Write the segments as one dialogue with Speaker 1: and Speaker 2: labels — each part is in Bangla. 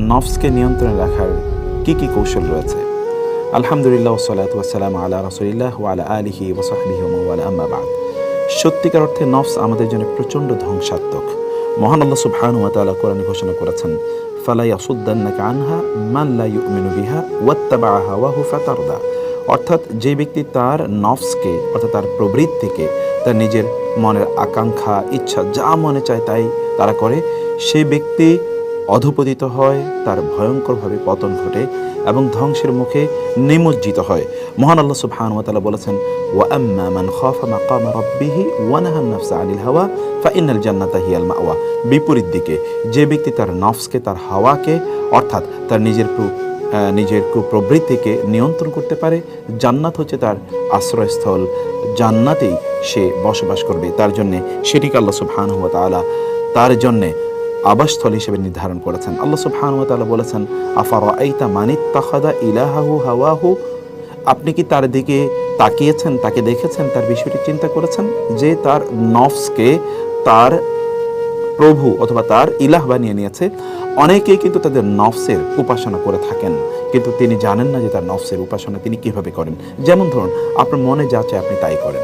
Speaker 1: নফসকে নিয়ন্ত্রণে রাখার কি কৌশল রয়েছে? আলহামদুলিল্লাহ ওয়াসসালাতু ওয়াসসালামু আলা রাসূলিল্লাহ ওয়া আলা আলিহি ওয়া সাহবিহি ওয়া মান ওয়ালা, আম্মা বা'দ। সত্যিকার অর্থে নফস আমাদের জন্য প্রচণ্ড ধ্বংসাত্মক। মহান আল্লাহ সুবহানাহু ওয়া তাআলা কোরআনে ঘোষণা করেছেন, ফালা ইয়াসুদ্দান্নাকা আনহা মান লা ইউমিনু বিহা ওয়াত্তাবা হাওয়াহু ফাতারদা। অর্থাৎ যে ব্যক্তি তার নফসকে, অর্থাৎ তার প্রবৃত্তিকে, তার নিজের মনের আকাঙ্ক্ষা, ইচ্ছা যা মনে চায় তাই তারা করে, সেই ব্যক্তি অধঃপতিত হয়, তার ভয়ঙ্করভাবে পতন ঘটে এবং ধ্বংসের মুখে নিমজ্জিত হয়। মহান আল্লাহ সুবহানাহু ওয়া তাআলা বলেছেন, ওয়া আম্মা মান খাফা মাকামা রাব্বিহি ওয়া নাহা আন-নাফসা আনিল হাওয়া ফাইন্নাল জান্নাতা হিয়াল মাওয়া। বিপরীত দিকে যে ব্যক্তি তার নফসকে, তার হাওয়াকে, অর্থাৎ তার নিজের কুপ্রবৃত্তিকে নিয়ন্ত্রণ করতে পারে, জান্নাত হচ্ছে তার আশ্রয়স্থল, জান্নাতেই সে বসবাস করবে। তার জন্যে সেটিকে আল্লাহ সুবহানাহু ওয়া তাআলা তার জন্যে আবাসস্থল হিসেবে নির্ধারণ করেছেন। আল্লাহ সুবহানাহু ওয়া তাআলা বলেছেন, আফারাআইতা মানিত্তাখাযা ইলাহাহু হাওয়াহু। আপনি কি তার দিকে তাকিয়েছেন, তাকে দেখেছেন, তার বিষয়টি চিন্তা করেছেন, যে তার নফসকে তার প্রভু অথবা তার ইলাহ বানিয়ে নিয়েছে। অনেকেই কিন্তু তাদের নফসের উপাসনা করে থাকেন, কিন্তু তিনি জানেন না যে তার নফসের উপাসনা তিনি কিভাবে করেন। যেমন ধরুন, আপনার মনে যা চায় আপনি তাই করেন।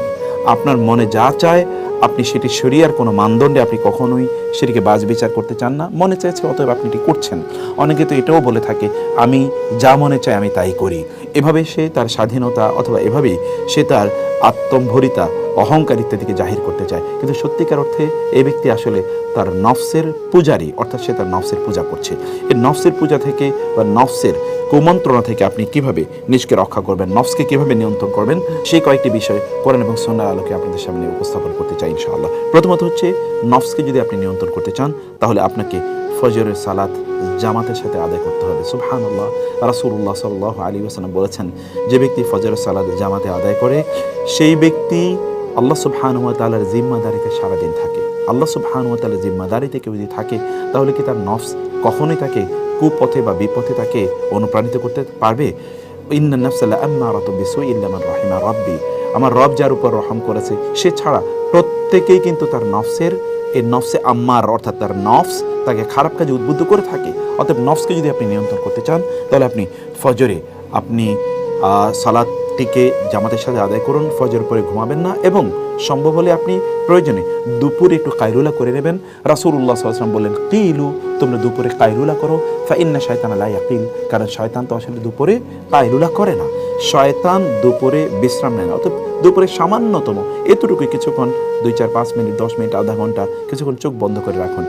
Speaker 1: আপনার মনে যা চায় আপনি সেটি শরিয়ার কোনো মানদণ্ডে আপনি কখনোই সেটিকে বাজ বিচার করতে চান না। মনে চাইছে অতএব আপনি এটি করছেন। অনেকে তো এটাও বলে থাকে, আমি যা মনে চাই আমি তাই করি। এভাবে সে তার স্বাধীনতা অথবা এভাবেই সে তার আত্মম্ভরিতা, অহংকার ইত্যাদিকে জাহির করতে চায়। কিন্তু সত্যিকার অর্থে এই ব্যক্তি আসলে তার নফসের পূজারী, অর্থাৎ সে তার নফসের পূজা করছে। এই নফসের পূজা থেকে বা নফসের কুমন্ত্রণা থেকে আপনি কিভাবে নিজকে রক্ষা করবেন, নফসকে কিভাবে নিয়ন্ত্রণ করবেন, সেই কয়েকটি বিষয় কোরআন এবং সুন্নাহর আলোকে আপনাদের সামনে উপস্থাপন করতে চাই ইনশাআল্লাহ। প্রথমত হচ্ছে, নফসকে যদি আপনি নিয়ন্ত্রণ করতে চান তাহলে আপনাকে ফজরের সালাত জামাতের সাথে আদায় করতে হবে। সুবহানাল্লাহ, রাসূলুল্লাহ সাল্লাল্লাহু আলাইহি ওয়াসাল্লাম বলেছেন, যে ব্যক্তি ফজরের সালাত জামাতে আদায় করে সেই ব্যক্তি আল্লাহ সুবহানাহু ওয়া তাআলার জিম্মাদারিতে সারাদিন থাকে। আল্লাহ সুবহানাহু ওয়া তাআলার জিম্মাদারিতে কেউ যদি থাকে তাহলে কি তার নফস কখনোই তাকে কুপথে বা বিপথে তাকে অনুপ্রাণিত করতে পারবে? ইন্নান নাফসা লাআম্মারাতুন বিসুই ইল্লা মান রাহিমা রাব্বি। আমার রব যার উপর রহম করেছে সে ছাড়া প্রত্যেকেই কিন্তু তার নফসের এই নফসে আম্মার, অর্থাৎ তার নফস তাকে খারাপ কাজে উদ্বুদ্ধ করে থাকে। অতএব নফসকে যদি আপনি নিয়ন্ত্রণ করতে চান তাহলে আপনি ফজরে সালাতটিকে জামাতের সাথে আদায় করুন, ফজর পরে ঘুমাবেন না, এবং সম্ভব হলে আপনি প্রয়োজনে দুপুরে একটু কায়লুলা করে নেবেন। রাসূলুল্লাহ সাল্লাল্লাহু আলাইহি ওয়াসাল্লাম বললেন, কিলু, তোমরা দুপুরে কায়লুলা করো, ফা ইন্না শায়তানা লা ইয়াকিল। কারণ শয়তান তো আসলে দুপুরে কায়লুলা করে না, শয়তান দুপুরে বিশ্রাম নেয় না। অর্থাৎ দুপুরে সামান্যতম এতটুকু কিছুক্ষণ, 2, 4, 5 মিনিট, 10 মিনিট, আধা ঘন্টা কিছুক্ষণ চোখ বন্ধ করে রাখুন।